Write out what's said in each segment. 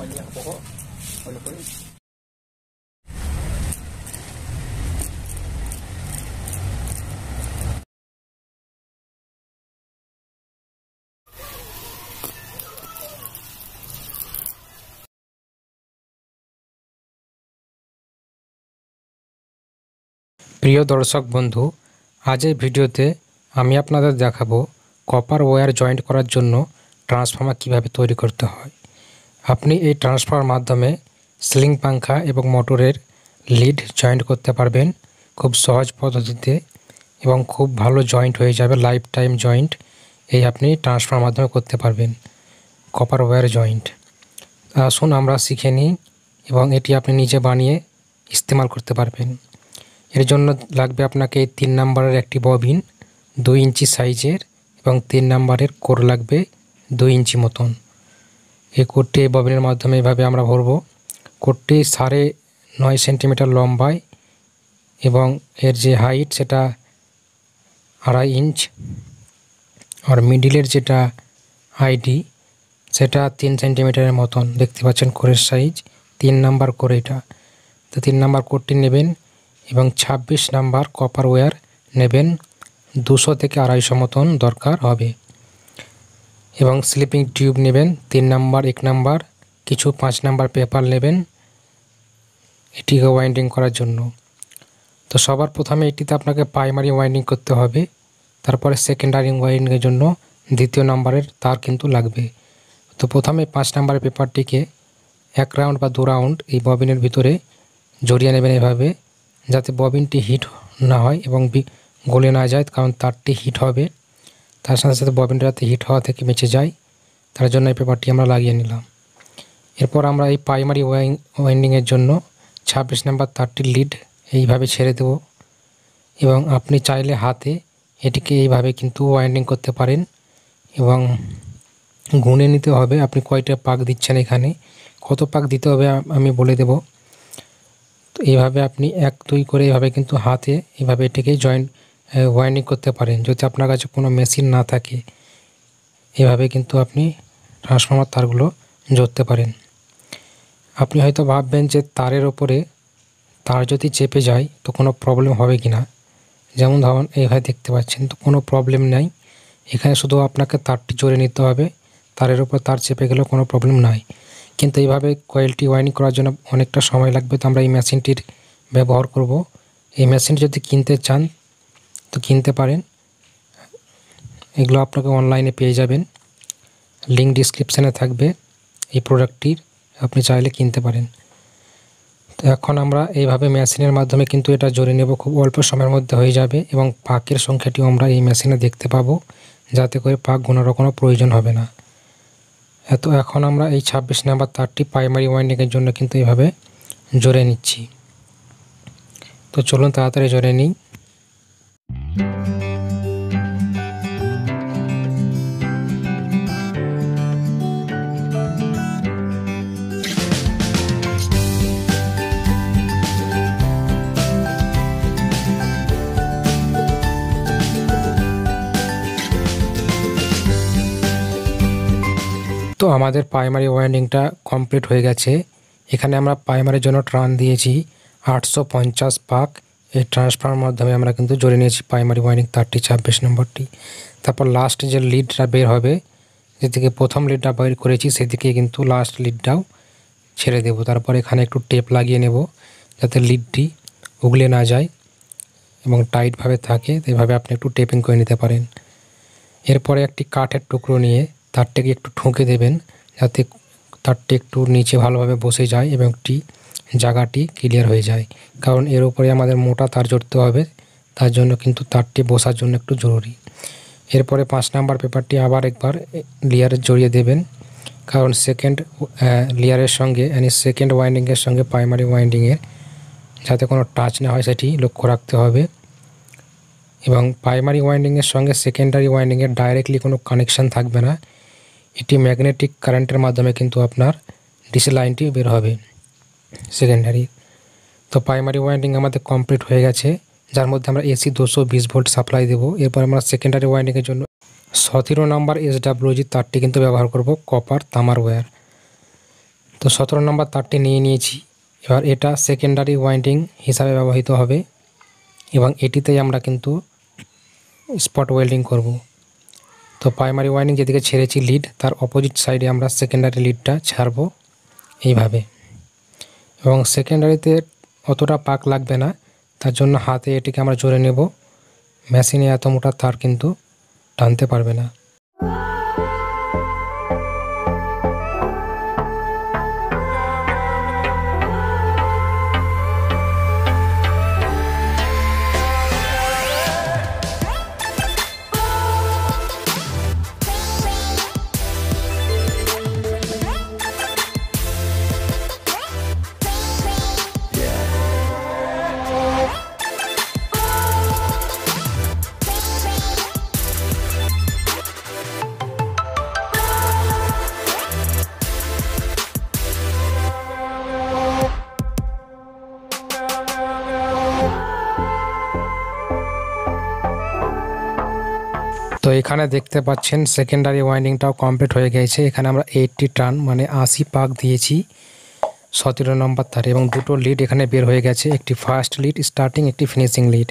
lihat pokok boleh boleh. প্রিয় দর্শক বন্ধু, আজ এই ভিডিওতে আমি আপনাদের দেখাবো কপার ওয়্যার জয়েন্ট করার জন্য ট্রান্সফর্মার কিভাবে তৈরি করতে হয়। আপনি এই ট্রান্সফর্মার মাধ্যমে সিলিং পাঙ্খা এবং মোটরের লিড জয়েন্ট করতে পারবেন খুব সহজ পদ্ধতিতে এবং খুব ভালো জয়েন্ট হয়ে যাবে, লাইফ টাইম জয়েন্ট এই আপনি ট্রান্সফর্মার মাধ্যমে করতে পারবেন কপার ওয়্যার জয়েন্ট। আসুন আমরা শিখে নিই এবং এটি আপনি নিজে বানিয়ে ইস্তেমাল করতে পারবেন। এর জন্য লাগবে আপনাকে 3 নম্বরের একটি ববিন 2 ইঞ্চি সাইজের এবং 3 নম্বরের কোর লাগবে 2 ইঞ্চি মতন। এই কোরটি এই ববিনের মাধ্যমে এভাবে আমরা ভরবো। কোরটি 9.5 সেন্টিমিটার লম্বায় এবং এর যে হাইট সেটা 2.5 ইঞ্চ, আর মিডিলের যেটা আইডি সেটা 3 সেন্টিমিটারের মতন। দেখতে পাচ্ছেন কোরের সাইজ 3 নাম্বার কোর এটা। তো 3 নাম্বার কোরটি নেবেন এবং 26 নাম্বার কপার ওয়্যার নেবেন, 200 থেকে 250 মতন দরকার হবে। এবং স্লিপিং টিউব নেবেন 3 নাম্বার, 1 নাম্বার, কিছু 5 নাম্বার পেপার নেবেন এটিকে ওয়াইন্ডিং করার জন্য। তো সবার প্রথমে এটিতে আপনাকে প্রাইমারি ওয়াইন্ডিং করতে হবে, তারপরে সেকেন্ডারি ওয়াইন্ডিংয়ের জন্য 2 নাম্বারের তার কিন্তু লাগবে। তো প্রথমে 5 নাম্বারের পেপারটিকে 1 রাউন্ড বা 2 রাউন্ড এই ববিনের ভিতরে জড়িয়ে নেবেন এভাবে, যাতে ববিনটি হিট না হয় এবং গলে না যায়, কারণ তারটি হিট হবে। তার সাথে সাথে ববিনটা যাতে হিট হওয়া থেকে বেঁচে যায়, তার জন্য এই পেপারটি আমরা লাগিয়ে নিলাম। এরপর আমরা এই প্রাইমারি ওয়াইন্ডিংয়ের জন্য 26 নাম্বার তারটির লিড এইভাবে ছেড়ে দেব এবং আপনি চাইলে হাতে এটিকে এইভাবে কিন্তু ওয়াইন্ডিং করতে পারেন এবং গুনে নিতে হবে আপনি কয়টা পাক দিচ্ছেন। এখানে কত পাক দিতে হবে আমি বলে দেব। তো এইভাবে আপনি 1 2 করে এইভাবে কিন্তু হাতে এইভাবে এটিকে ওয়াইন্ডিং করতে পারেন। যদি আপনার কাছে কোনো মেশিন না থাকে এভাবে কিন্তু আপনি ট্রান্সফর্মার তারগুলো জড়তে পারেন। আপনি হয়তো ভাববেন যে তারের ওপরে তার যদি চেপে যায় তো কোনো প্রবলেম হবে কি না। যেমন ধরুন এইভাবে দেখতে পাচ্ছেন, তো কোনো প্রবলেম নাই। এখানে শুধু আপনাকে তারটি জোরে নিতে হবে, তারের উপর তার চেপে গেলেও কোনো প্রবলেম নাই। কিন্তু এইভাবে কয়েলটি ওয়াইন্ডিং করার জন্য অনেকটা সময় লাগবে। তো আমরা এই মেশিনটির ব্যবহার করব। এই মেশিনটি যদি কিনতে চান তো কিনতে পারেন, এগুলো আপনাকে অনলাইনে পেয়ে যাবেন, লিঙ্ক ডিসক্রিপশানে থাকবে এই প্রোডাক্টটির, আপনি চাইলে কিনতে পারেন। তো এখন আমরা এইভাবে মেশিনের মাধ্যমে কিন্তু এটা জড়িয়ে নেব, খুব অল্প সময়ের মধ্যে হয়ে যাবে এবং পাকের সংখ্যাটিও আমরা এই মেশিনে দেখতে পাবো, যাতে করে পাক গোনারও কোনো প্রয়োজন হবে না। এখন আমরা এই 26 নাম্বার তারটি প্রাইমারি ওয়াইন্ডিংয়ের জন্য কিন্তু এইভাবে জড়িয়ে নিচ্ছি। তো চলুন তাড়াতাড়ি জড়িয়ে নিই। তো আমাদের প্রাইমারি ওয়াইন্ডিংটা কমপ্লিট হয়ে গেছে। এখানে আমরা প্রাইমারির জন্য টার্ন দিয়েছি 850 পাক। এই ট্রান্সফর্মার মাধ্যমে আমরা কিন্তু জড়িয়ে নিয়েছি প্রাইমারি ওয়াইন্ডিং তারটি 26 নম্বরটি। তারপর লাস্ট যে লিডটা বের হবে, যেদিকে প্রথম লিডটা বের করেছি সেদিকে কিন্তু লাস্ট লিডটাও ছেড়ে দেব। তারপর এখানে একটু টেপ লাগিয়ে নেব যাতে লিডটি উগলে না যায় এবং টাইটভাবে থাকে। এভাবে আপনি একটু টেপিং করে নিতে পারেন। এরপরে একটি কাঠের টুকরো নিয়ে তারটাকে একটু ঠুকে দেবেন যাতে তারটি একটু নিচে ভালোভাবে বসে যায় এবং একটি জায়গাটি ক্লিয়ার হয়ে যায়, কারণ এর উপরে আমাদের মোটা তার জড়তে হবে, তার জন্য কিন্তু তারটি বসার জন্য একটু জরুরি। এরপরে 5 নাম্বার পেপারটি আবার একবার লেয়ারে জড়িয়ে দেবেন, কারণ সেকেন্ড লেয়ারের সঙ্গে সেকেন্ড ওয়াইন্ডিংয়ের সঙ্গে প্রাইমারি ওয়াইন্ডিংয়ের যাতে কোনো টাচ না হয় সেটি লক্ষ্য রাখতে হবে। এবং প্রাইমারি ওয়াইন্ডিংয়ের সঙ্গে সেকেন্ডারি ওয়াইন্ডিংয়ের ডাইরেক্টলি কোনো কানেকশান থাকবে না, এটি ম্যাগনেটিক কারেন্টের মাধ্যমে কিন্তু আপনার ডিসি লাইনটি বের হবে সেকেন্ডারি। তো প্রাইমারি ওয়াইন্ডিং আমাদের কমপ্লিট হয়ে গেছে, যার মধ্যে আমরা এসি 220 ভোল্ট সাপ্লাই দেবো। এরপর আমরা সেকেন্ডারি ওয়াইন্ডিংয়ের জন্য 17 নাম্বার SWG তারটি কিন্তু ব্যবহার করব, কপার তামার ওয়্যার। তো 17 নম্বর তারটি নিয়ে নিয়েছি। এবার এটা সেকেন্ডারি ওয়াইন্ডিং হিসাবে ব্যবহৃত হবে এবং এটিতেই আমরা কিন্তু স্পট ওয়েল্ডিং করব। তো প্রাইমারি ওয়াইন্ডিং যেদিকে ছেড়েছি লিড, তার অপোজিট সাইডে আমরা সেকেন্ডারি লিডটা ছাড়বো এইভাবে। এবং সেকেন্ডারিতে অতটা পাক লাগবে না, তার জন্য হাতে এটিকে আমরা জোরে নেব। মেশিনে এত মোটা তার কিন্তু টানতে পারবে না। তো এখানে দেখতে পাচ্ছেন সেকেন্ডারি ওয়াইন্ডিংটাও কমপ্লিট হয়ে গেছে। এখানে আমরা 80 টার্ন মানে 80 পাক দিয়েছি 17 নম্বর তারে এবং দুটো লিড এখানে বের হয়ে গেছে, একটি ফার্স্ট লিড স্টার্টিং, একটি ফিনিশিং লিড।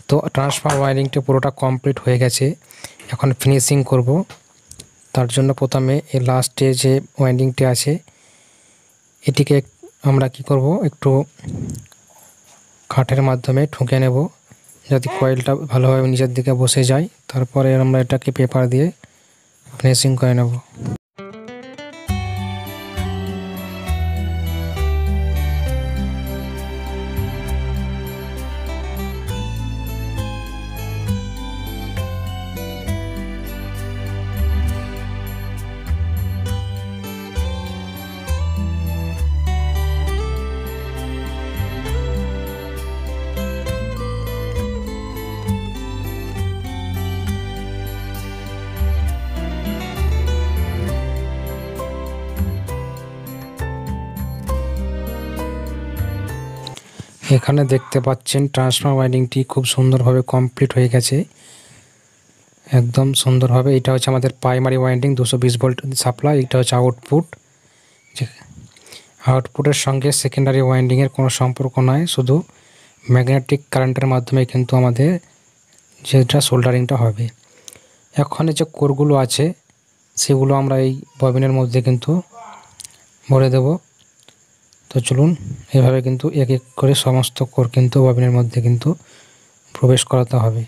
তো ট্রান্সফার ওয়াইন্ডিংটা পুরোটা কমপ্লিট হয়ে গেছে, এখন ফিনিশিং করব। তার জন্য প্রথমে এই লাস্টে যে ওয়াইন্ডিংটি আছে এটিকে আমরা কি করব, একটু কাঠের মাধ্যমে ঠুকে নেব যাতে কয়েলটা ভালোভাবে নিচের দিকে বসে যায়। তারপরে আমরা এটাকে পেপার দিয়ে ফিনিশিং করে নেব। এখানে দেখতে পাচ্ছেন ট্রান্সফরমার ওয়াইন্ডিংটি খুব সুন্দরভাবে কমপ্লিট হয়ে গেছে, একদম সুন্দরভাবে। এটা হচ্ছে আমাদের প্রাইমারি ওয়াইন্ডিং 220 ভোল্ট সাপ্লাই, এটা হচ্ছে আউটপুট। আউটপুটের সঙ্গে সেকেন্ডারি ওয়াইন্ডিংয়ের কোনো সম্পর্ক নয়, শুধু ম্যাগনেটিক কারেন্টের মাধ্যমে কিন্তু আমাদের যেটা সোল্ডারিংটা হবে। এখানে যে কোরগুলো আছে সেগুলো আমরা এই ববিনের মধ্যে কিন্তু ভরে দেব। তো চলুন এভাবে কিন্তু এক এক করে সমস্ত কোর কিন্তু ববিনের মধ্যে কিন্তু প্রবেশ করাতে হবে।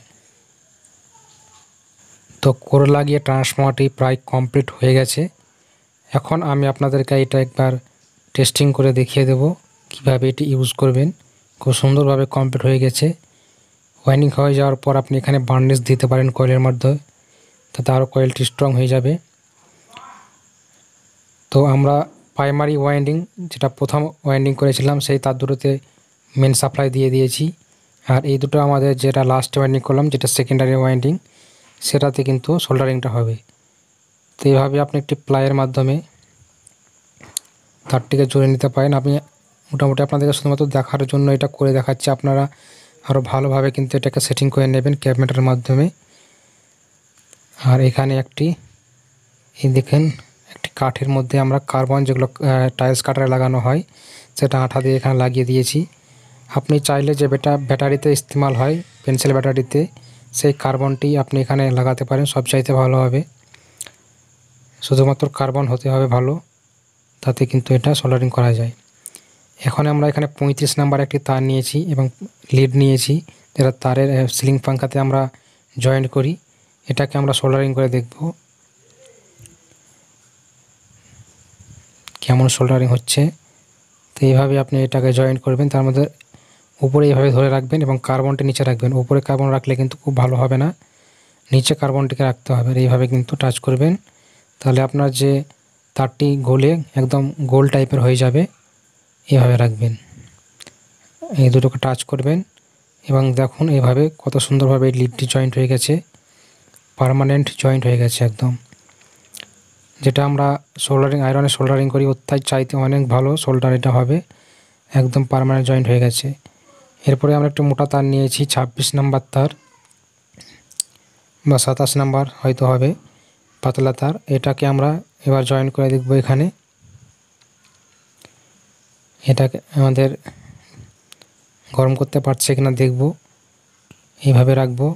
তো কোর লাগিয়ে ট্রান্সফরমারটি প্রায় কমপ্লিট হয়ে গেছে। এখন আমি আপনাদেরকে এটা একবার টেস্টিং করে দেখিয়ে দেব কিভাবে এটি ইউজ করবেন। খুব সুন্দরভাবে কমপ্লিট হয়ে গেছে। ওয়াইন্ডিং হয়ে যাওয়ার পর আপনি এখানে বার্নিশ দিতে পারেন কয়েলের মধ্যে, তাতে আরও কয়েলটি স্ট্রং হয়ে যাবে। তো আমরা প্রাইমারি ওয়াইন্ডিং যেটা প্রথম ওয়াইন্ডিং করেছিলাম সেই তার দুটোতে মেন সাপ্লাই দিয়ে দিয়েছি, আর এই দুটো আমাদের যেটা লাস্ট ওয়াইন্ডিং করলাম যেটা সেকেন্ডারি ওয়াইন্ডিং সেটাতে কিন্তু সোল্ডারিংটা হবে। তো এইভাবে আপনি একটি প্লাইয়ের মাধ্যমে তারটিকে জুড়ে নিতে পারেন। আপনি মোটামুটি আপনাদেরকে শুধুমাত্র দেখার জন্য এটা করে দেখাচ্ছি, আপনারা আরও ভালোভাবে কিন্তু এটাকে সেটিং করে নেবেন ক্যাবিনেটের মাধ্যমে। আর এখানে একটি এই দেখেন একটি কাঠের মধ্যে আমরা কার্বন যেগুলো টাইলস কাটারে লাগানো হয় সেটা আঠা দিয়ে এখানে লাগিয়ে দিয়েছি। আপনি চাইলে যে ব্যাটারিতে ইস্তেমাল হয় পেন্সিল ব্যাটারিতে, সেই কার্বনটি আপনি এখানে লাগাতে পারেন, সবচাইতে ভালো হবে। শুধুমাত্র কার্বন হতে হবে ভালো, তাতে কিন্তু এটা সোল্ডারিং করা যায়। এখন আমরা এখানে 35 নাম্বার একটি তার নিয়েছি এবং লিড নিয়েছি, যেটা তারের সিলিং পাঙ্খাতে আমরা জয়েন্ট করি। এটাকে আমরা সোল্ডারিং করে দেখব কেমন সোল্ডারিং হচ্ছে। তো এইভাবে আপনি এটাকে জয়েন্ট করবেন, তার মধ্যে উপরে এইভাবে ধরে রাখবেন এবং কার্বনটি নিচে রাখবেন। উপরে কার্বন রাখলে কিন্তু খুব ভালো হবে না, নিচে কার্বনটিকে রাখতে হবে। এইভাবে কিন্তু টাচ করবেন, তাহলে আপনার যে তারটি গোলে একদম গোল টাইপের হয়ে যাবে। এভাবে রাখবেন, এই দুটোকে টাচ করবেন এবং দেখুন এইভাবে কত সুন্দরভাবে এই লিডটি জয়েন্ট হয়ে গেছে, পার্মানেন্ট জয়েন্ট হয়ে গেছে একদম। যেটা আমরা সোল্ডারিং আয়রনে সোল্ডারিং করি ওর চাইতে অনেক ভালো সোল্ডার এটা হবে, একদম পার্মানেন্ট জয়েন্ট হয়ে গেছে। এরপরে আমরা একটু মোটা তার নিয়েছি 26 নাম্বার তার বা 27 নাম্বার হয়তো হবে, পাতলা তার। এটাকে আমরা এবার জয়েন করে দেখব এখানে। এটাকে আমাদের গরম করতে পারছে কিনা দেখব। এইভাবে রাখবো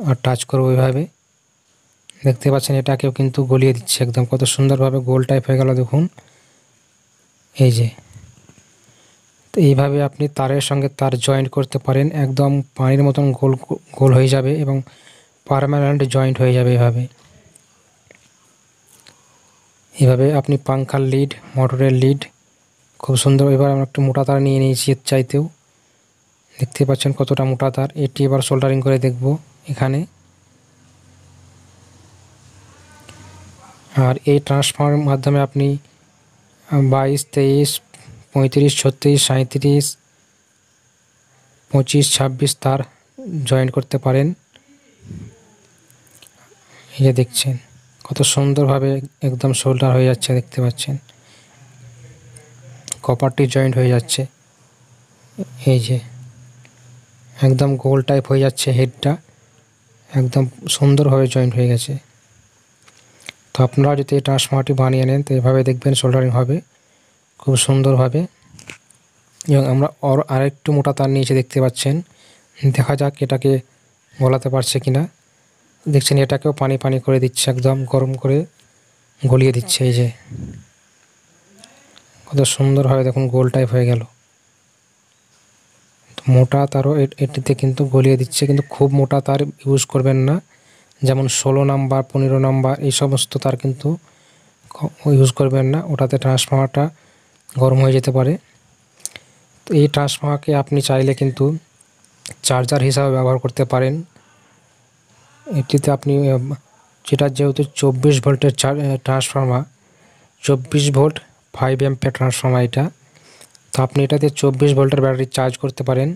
আর টাচ করবো এইভাবে। দেখতে পাচ্ছেন এটাকেও কিন্তু গলিয়ে দিচ্ছে একদম, কত সুন্দরভাবে গোল টাইপ হয়ে গেল দেখুন। এই যে, তো এইভাবে আপনি তারের সঙ্গে তার জয়েন্ট করতে পারেন, একদম পানির মতন গোল গোল হয়ে যাবে এবং পার্মানেন্ট জয়েন্ট হয়ে যাবে। এভাবে আপনি পাংখার লিড, মোটরের লিড খুব সুন্দর। এবার আমরা একটু মোটা তার নিয়ে নিয়েছি, এর চাইতেও দেখতে পাচ্ছেন কতটা মোটা তার। এটি এবার সোল্ডারিং করে দেখব এখানে। আর এই ট্রান্সফর্মারের মাধ্যমে আপনি 22, 23, 35, 36, 37, 25, 26 তার জয়েন্ট করতে পারেন। এই যে দেখছেন কত সুন্দরভাবে একদম সোল্ডার হয়ে যাচ্ছে, দেখতে পাচ্ছেন কপারটি জয়েন্ট হয়ে যাচ্ছে। এই যে একদম গোল টাইপ হয়ে যাচ্ছে, হেডটা একদম সুন্দরভাবে জয়েন্ট হয়ে গেছে। তো আপনারা যদি এই ট্রান্সফর্মারটি বানিয়ে নেন তো এভাবে দেখবেন সোল্ডারিং হবে খুব সুন্দরভাবে। এবং আমরা আরেকটু মোটা তার নিয়েছি, দেখতে পাচ্ছেন। দেখা যাক এটাকে গলাতে পারছে কিনা। দেখছেন এটাকেও পানি পানি করে দিচ্ছে, একদম গরম করে গলিয়ে দিচ্ছে। এই যে কত সুন্দরভাবে দেখুন গোল টাইপ হয়ে গেল। মোটা তারও এটিতে কিন্তু গলিয়ে দিচ্ছে, কিন্তু খুব মোটা তার ইউজ করবেন না, যেমন 16 নাম্বার, 15 নাম্বার এই সমস্ত তার কিন্তু ইউজ করবেন না, ওটাতে ট্রান্সফর্মারটা গরম হয়ে যেতে পারে। তো এই ট্রান্সফর্মারকে আপনি চাইলে কিন্তু চার্জার হিসাবে ব্যবহার করতে পারেন। এটিতে আপনি যেটা যেহেতু 24 ভোল্টের ট্রান্সফর্মার, 24 ভোল্ট 5 অ্যাম্পিয়ার ট্রান্সফর্মার এটা, তো আপনি এটাতে 24 ভোল্টের ব্যাটারি চার্জ করতে পারেন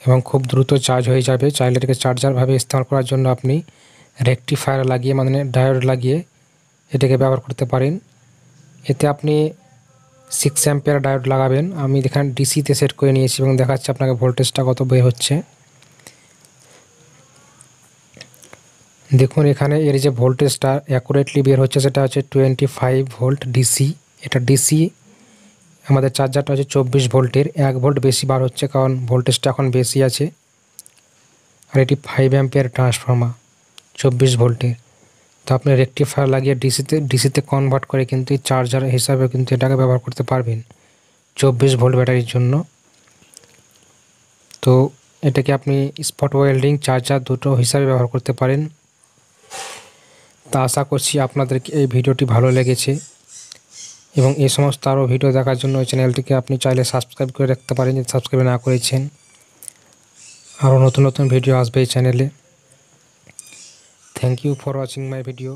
এবং খুব দ্রুত চার্জ হয়ে যাবে। চাইলে এটাকে চার্জারভাবে ইস্তেমাল করার জন্য আপনি রেকটিফায়ার লাগিয়ে, মানে ডায়োড লাগিয়ে এটাকে ব্যবহার করতে পারেন। এতে আপনি 6 অ্যাম্পিয়ার ডায়োড লাগাবেন। আমি এখানে ডিসিতে সেট করে নিয়েছি এবং দেখাচ্ছি আপনাকে ভোল্টেজটা কত বের হচ্ছে। দেখুন এখানে এর যে ভোল্টেজটা অ্যাকুরেটলি বের হচ্ছে সেটা হচ্ছে 25 ভোল্ট ডিসি। এটা ডিসি, আমাদের চার্জারটা হচ্ছে 24 ভোল্টের, 1 ভোল্ট বেশি বার হচ্ছে কারণ ভোল্টেজটা এখন বেশি আছে। আর এটি 5 অ্যাম্পিয়ার ট্রান্সফর্মার 24 ভোল্টের। তো আপনি রেকটিফায়ার লাগিয়ে ডিসিতে কনভার্ট করে কিন্তু এই চার্জার হিসাবে কিন্তু এটাকে ব্যবহার করতে পারবেন 24 ভোল্ট ব্যাটারির জন্য। তো এটাকে আপনি স্পট ওয়েল্ডিং, চার্জার দুটো হিসাবে ব্যবহার করতে পারেন। তা আশা করছি আপনাদেরকে এই ভিডিওটি ভালো লেগেছে এবং এই সমস্ত আরও ভিডিও দেখার জন্য এই চ্যানেলটিকে আপনি চাইলে সাবস্ক্রাইব করে রাখতে পারেন যদি সাবস্ক্রাইব না করেছেন। আরও নতুন নতুন ভিডিও আসবে এই চ্যানেলে। Thank you for watching my video.